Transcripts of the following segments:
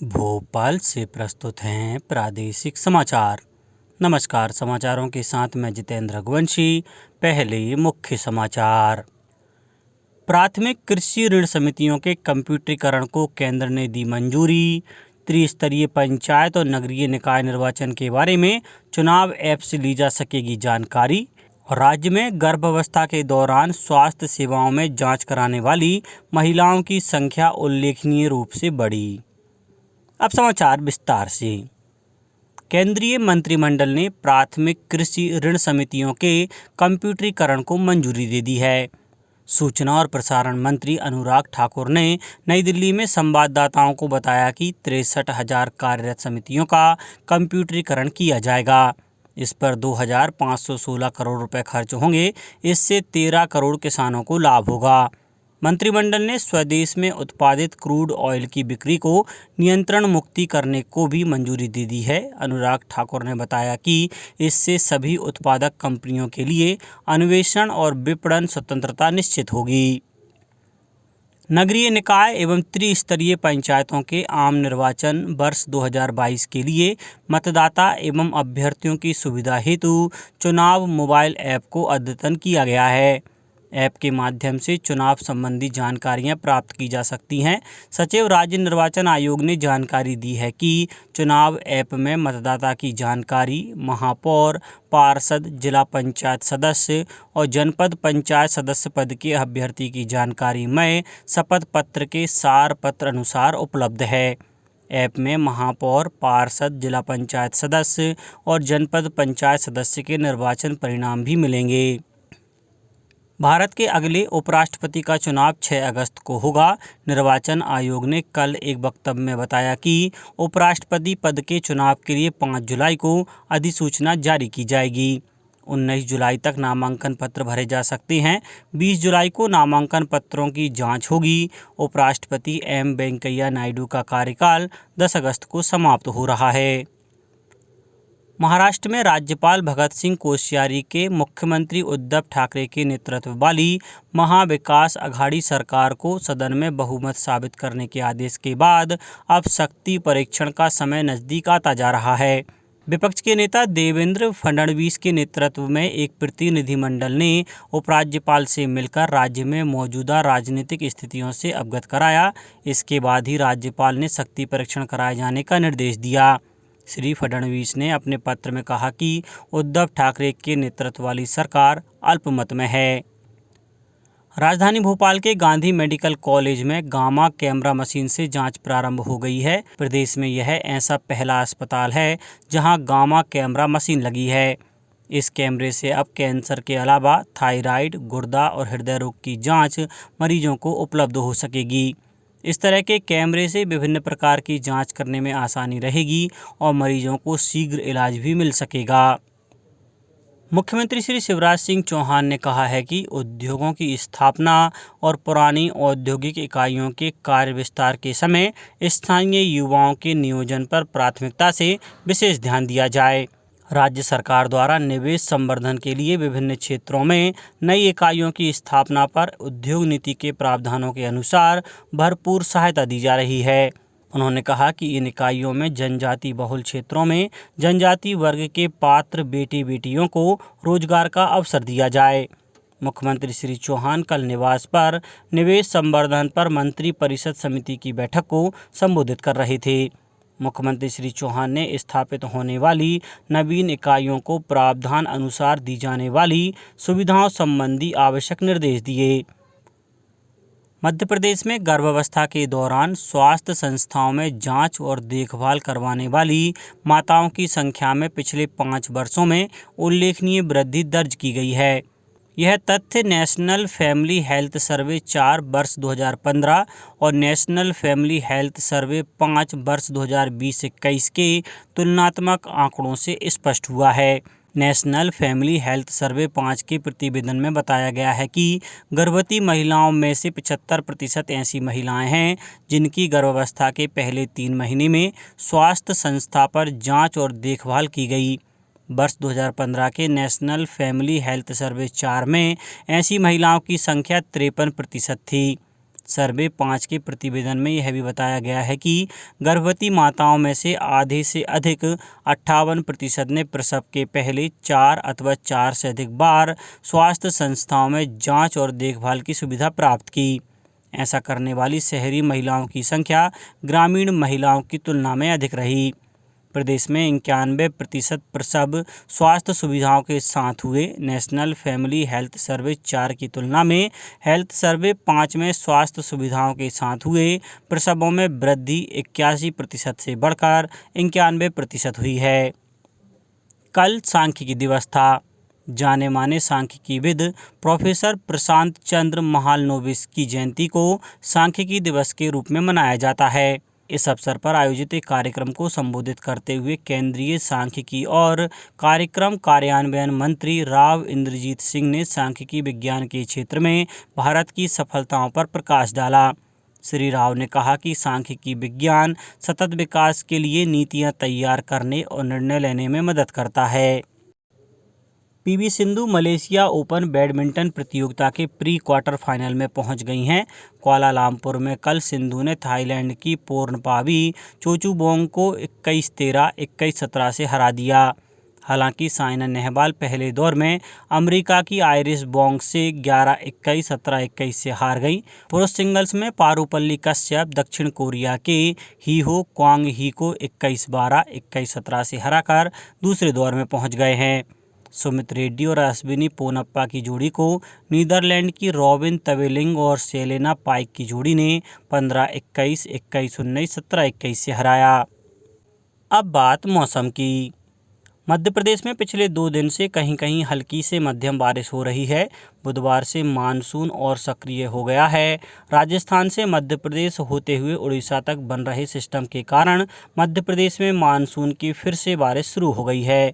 भोपाल से प्रस्तुत हैं प्रादेशिक समाचार। नमस्कार, समाचारों के साथ मैं जितेंद्र रघुवंशी। पहले मुख्य समाचार। प्राथमिक कृषि ऋण समितियों के कंप्यूटरीकरण को केंद्र ने दी मंजूरी। त्रिस्तरीय पंचायत और नगरीय निकाय निर्वाचन के बारे में चुनाव ऐप से ली जा सकेगी जानकारी। और राज्य में गर्भावस्था के दौरान स्वास्थ्य सेवाओं में जांच कराने वाली महिलाओं की संख्या उल्लेखनीय रूप से बढ़ी। अब समाचार विस्तार से। केंद्रीय मंत्रिमंडल ने प्राथमिक कृषि ऋण समितियों के कंप्यूटरीकरण को मंजूरी दे दी है। सूचना और प्रसारण मंत्री अनुराग ठाकुर ने नई दिल्ली में संवाददाताओं को बताया कि 63,000 कार्यरत समितियों का कंप्यूटरीकरण किया जाएगा। इस पर 2,516 करोड़ रुपए खर्च होंगे। इससे 13 करोड़ किसानों को लाभ होगा। मंत्रिमंडल ने स्वदेश में उत्पादित क्रूड ऑयल की बिक्री को नियंत्रण मुक्ति करने को भी मंजूरी दे दी है। अनुराग ठाकुर ने बताया कि इससे सभी उत्पादक कंपनियों के लिए अन्वेषण और विपणन स्वतंत्रता निश्चित होगी। नगरीय निकाय एवं त्रिस्तरीय पंचायतों के आम निर्वाचन वर्ष 2022 के लिए मतदाता एवं अभ्यर्थियों की सुविधा हेतु चुनाव मोबाइल ऐप को अद्यतन किया गया है। ऐप के माध्यम से चुनाव संबंधी जानकारियां प्राप्त की जा सकती हैं। सचिव राज्य निर्वाचन आयोग ने जानकारी दी है कि चुनाव ऐप में मतदाता की जानकारी, महापौर, पार्षद, जिला पंचायत सदस्य और जनपद पंचायत सदस्य पद के अभ्यर्थी की जानकारी में शपथ पत्र के सार पत्र अनुसार उपलब्ध है। ऐप में महापौर, पार्षद, जिला पंचायत सदस्य और जनपद पंचायत सदस्य के निर्वाचन परिणाम भी मिलेंगे। भारत के अगले उपराष्ट्रपति का चुनाव 6 अगस्त को होगा। निर्वाचन आयोग ने कल एक वक्तव्य में बताया कि उपराष्ट्रपति पद के चुनाव के लिए 5 जुलाई को अधिसूचना जारी की जाएगी। 19 जुलाई तक नामांकन पत्र भरे जा सकते हैं। 20 जुलाई को नामांकन पत्रों की जांच होगी। उपराष्ट्रपति एम वेंकैया नायडू का कार्यकाल 10 अगस्त को समाप्त हो रहा है। महाराष्ट्र में राज्यपाल भगत सिंह कोश्यारी के मुख्यमंत्री उद्धव ठाकरे के नेतृत्व वाली महाविकास अघाड़ी सरकार को सदन में बहुमत साबित करने के आदेश के बाद अब शक्ति परीक्षण का समय नजदीक आता जा रहा है। विपक्ष के नेता देवेंद्र फडणवीस के नेतृत्व में एक प्रतिनिधिमंडल ने उपराज्यपाल से मिलकर राज्य में मौजूदा राजनीतिक स्थितियों से अवगत कराया। इसके बाद ही राज्यपाल ने शक्ति परीक्षण कराए जाने का निर्देश दिया। श्री फडणवीस ने अपने पत्र में कहा कि उद्धव ठाकरे के नेतृत्व वाली सरकार अल्पमत में है। राजधानी भोपाल के गांधी मेडिकल कॉलेज में गामा कैमरा मशीन से जांच प्रारंभ हो गई है। प्रदेश में यह ऐसा पहला अस्पताल है जहां गामा कैमरा मशीन लगी है। इस कैमरे से अब कैंसर के अलावा थायराइड, गुर्दा और हृदय रोग की जांच मरीजों को उपलब्ध हो सकेगी। इस तरह के कैमरे से विभिन्न प्रकार की जांच करने में आसानी रहेगी और मरीजों को शीघ्र इलाज भी मिल सकेगा। मुख्यमंत्री श्री शिवराज सिंह चौहान ने कहा है कि उद्योगों की स्थापना और पुरानी औद्योगिक इकाइयों के कार्य विस्तार के समय स्थानीय युवाओं के नियोजन पर प्राथमिकता से विशेष ध्यान दिया जाए। राज्य सरकार द्वारा निवेश संवर्धन के लिए विभिन्न क्षेत्रों में नई इकाइयों की स्थापना पर उद्योग नीति के प्रावधानों के अनुसार भरपूर सहायता दी जा रही है। उन्होंने कहा कि इन इकाइयों में जनजाति बहुल क्षेत्रों में जनजाति वर्ग के पात्र बेटी बेटियों को रोजगार का अवसर दिया जाए। मुख्यमंत्री श्री चौहान कल निवास पर निवेश संवर्धन पर मंत्री परिषद समिति की बैठक को संबोधित कर रहे थे। मुख्यमंत्री श्री चौहान ने स्थापित होने वाली नवीन इकाइयों को प्रावधान अनुसार दी जाने वाली सुविधाओं संबंधी आवश्यक निर्देश दिए। मध्य प्रदेश में गर्भावस्था के दौरान स्वास्थ्य संस्थाओं में जांच और देखभाल करवाने वाली माताओं की संख्या में पिछले 5 वर्षों में उल्लेखनीय वृद्धि दर्ज की गई है। यह तथ्य नेशनल फैमिली हेल्थ सर्वे 4 वर्ष 2015 और नेशनल फैमिली हेल्थ सर्वे 5 वर्ष 2020-21 के तुलनात्मक आंकड़ों से स्पष्ट हुआ है। नेशनल फैमिली हेल्थ सर्वे 5 के प्रतिवेदन में बताया गया है कि गर्भवती महिलाओं में से 75% ऐसी महिलाएं हैं जिनकी गर्भावस्था के पहले 3 महीने में स्वास्थ्य संस्था पर जांच और देखभाल की गई। वर्ष 2015 के नेशनल फैमिली हेल्थ सर्वे 4 में ऐसी महिलाओं की संख्या 53% थी। सर्वे 5 के प्रतिवेदन में यह भी बताया गया है कि गर्भवती माताओं में से आधे से अधिक 58% ने प्रसव के पहले 4 अथवा 4 से अधिक बार स्वास्थ्य संस्थाओं में जांच और देखभाल की सुविधा प्राप्त की। ऐसा करने वाली शहरी महिलाओं की संख्या ग्रामीण महिलाओं की तुलना में अधिक रही। प्रदेश में 91% प्रसव स्वास्थ्य सुविधाओं के साथ हुए। नेशनल फैमिली हेल्थ सर्वे 4 की तुलना में हेल्थ सर्वे 5 में स्वास्थ्य सुविधाओं के साथ हुए प्रसवों में वृद्धि 81% से बढ़कर 91% हुई है। कल सांख्यिकी दिवस था। जाने माने सांख्यिकीविद प्रोफेसर प्रशांत चंद्र महालनोबिस की जयंती को सांख्यिकी दिवस के रूप में मनाया जाता है। इस अवसर पर आयोजित एक कार्यक्रम को संबोधित करते हुए केंद्रीय सांख्यिकी और कार्यक्रम कार्यान्वयन मंत्री राव इंद्रजीत सिंह ने सांख्यिकी विज्ञान के क्षेत्र में भारत की सफलताओं पर प्रकाश डाला। श्री राव ने कहा कि सांख्यिकी विज्ञान सतत विकास के लिए नीतियां तैयार करने और निर्णय लेने में मदद करता है। PV Sindhu Malaysia open badminton प्रतियोगिता के प्री क्वार्टर फाइनल में पहुंच गई हैं। कुआलालंपुर में कल सिंधु ने थाईलैंड की पोर्नपावी चोचुबोंग को 21-13, 21-17 से हरा दिया। हालांकि साइना नेहवाल पहले दौर में अमेरिका की आइरिस बोंग से 11-21, 17-21 से हार गई। पुरुष सिंगल्स में पारुपल्ली कश्यप दक्षिण कोरिया के हीहो क्वांग ही को 21-12, 21-17 से हराकर दूसरे दौर में पहुंच गए हैं। सुमित रेड्डी और अश्विनी पोनप्पा की जोड़ी को नीदरलैंड की रॉबिन तवेलिंग और सेलेना पाइक की जोड़ी ने 15-21, 21-19, 17-21 से हराया। अब बात मौसम की। मध्य प्रदेश में पिछले 2 दिन से कहीं कहीं हल्की से मध्यम बारिश हो रही है। बुधवार से मानसून और सक्रिय हो गया है। राजस्थान से मध्य प्रदेश होते हुए उड़ीसा तक बन रहे सिस्टम के कारण मध्य प्रदेश में मानसून की फिर से बारिश शुरू हो गई है।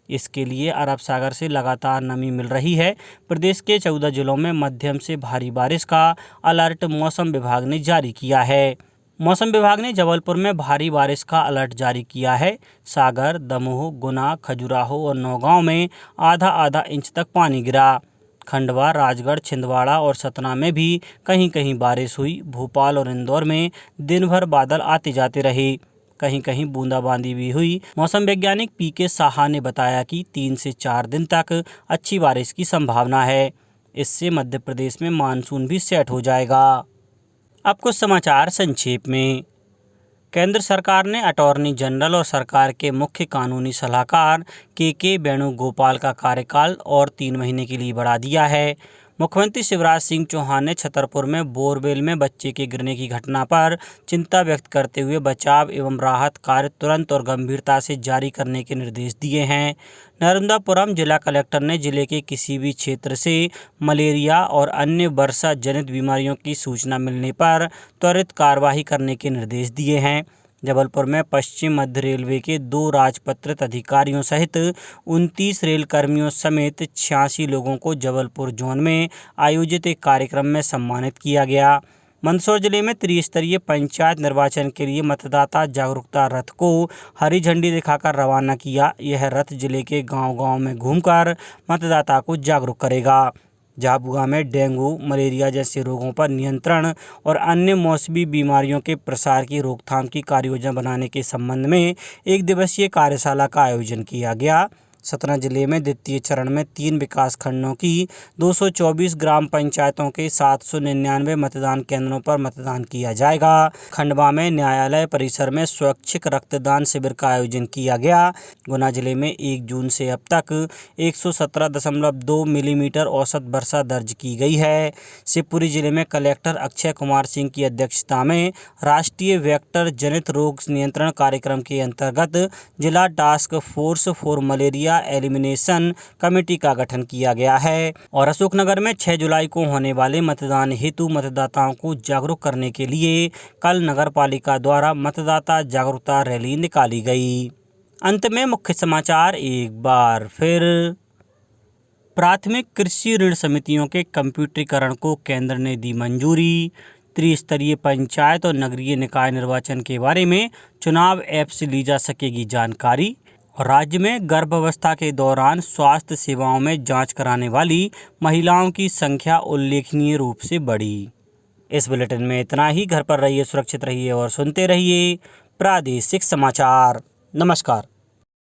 इसके लिए अरब सागर से लगातार नमी मिल रही है। प्रदेश के 14 जिलों में मध्यम से भारी बारिश का अलर्ट मौसम विभाग ने जारी किया है। मौसम विभाग ने जबलपुर में भारी बारिश का अलर्ट जारी किया है। सागर, दमोह, गुना, खजुराहो और नौगांव में आधा इंच तक पानी गिरा। खंडवा, राजगढ़, छिंदवाड़ा और सतना में भी कहीं कहीं बारिश हुई। भोपाल और इंदौर में दिन भर बादल आते जाते रहे। कहीं कहीं बूंदाबांदी भी हुई। मौसम वैज्ञानिक पीके साहा ने बताया कि 3 से 4 दिन तक अच्छी बारिश की संभावना है। इससे मध्य प्रदेश में मानसून भी सेट हो जाएगा। अब कुछ समाचार संक्षेप में। केंद्र सरकार ने अटॉर्नी जनरल और सरकार के मुख्य कानूनी सलाहकार के वेणुगोपाल का कार्यकाल और 3 महीने के लिए बढ़ा दिया है। मुख्यमंत्री शिवराज सिंह चौहान ने छतरपुर में बोरवेल में बच्चे के गिरने की घटना पर चिंता व्यक्त करते हुए बचाव एवं राहत कार्य तुरंत और गंभीरता से जारी करने के निर्देश दिए हैं। नर्मदापुरम जिला कलेक्टर ने जिले के किसी भी क्षेत्र से मलेरिया और अन्य वर्षा जनित बीमारियों की सूचना मिलने पर त्वरित कार्रवाई करने के निर्देश दिए हैं। जबलपुर में पश्चिम मध्य रेलवे के 2 राजपत्रित अधिकारियों सहित 29 रेल कर्मियों समेत 86 लोगों को जबलपुर जोन में आयोजित एक कार्यक्रम में सम्मानित किया गया। मंदसौर जिले में त्रिस्तरीय पंचायत निर्वाचन के लिए मतदाता जागरूकता रथ को हरी झंडी दिखाकर रवाना किया। यह रथ जिले के गांव-गांव में घूमकर मतदाता को जागरूक करेगा। झाबुआ में डेंगू, मलेरिया जैसे रोगों पर नियंत्रण और अन्य मौसमी बीमारियों के प्रसार की रोकथाम की कार्ययोजना बनाने के संबंध में 1 दिवसीय कार्यशाला का आयोजन किया गया। सतना जिले में द्वितीय चरण में 3 विकास खंडों की 224 ग्राम पंचायतों के 799 मतदान केंद्रों पर मतदान किया जाएगा। खंडवा में न्यायालय परिसर में स्वैच्छिक रक्तदान शिविर का आयोजन किया गया। गुना जिले में 1 जून से अब तक 117.2 मिलीमीटर औसत वर्षा दर्ज की गई है। शिवपुरी जिले में कलेक्टर अक्षय कुमार सिंह की अध्यक्षता में राष्ट्रीय वेक्टर जनित रोग नियंत्रण कार्यक्रम के अंतर्गत जिला task force for malaria elimination committee का गठन किया गया है। और अशोकनगर में 6 जुलाई को होने वाले मतदान हेतु मतदाताओं को जागरूक करने के लिए कल नगर पालिका द्वारा मतदाता जागरूकता रैली निकाली गई। अंत में मुख्य समाचार एक बार फिर। प्राथमिक कृषि ऋण समितियों के कंप्यूटरीकरण को केंद्र ने दी मंजूरी। त्रिस्तरीय पंचायत और नगरीय निकाय निर्वाचन के बारे में चुनाव ऐप से ली जा सकेगी जानकारी। और राज्य में गर्भावस्था के दौरान स्वास्थ्य सेवाओं में जांच कराने वाली महिलाओं की संख्या उल्लेखनीय रूप से बढ़ी। इस बुलेटिन में इतना ही। घर पर रहिए, सुरक्षित रहिए और सुनते रहिए प्रादेशिक समाचार। नमस्कार।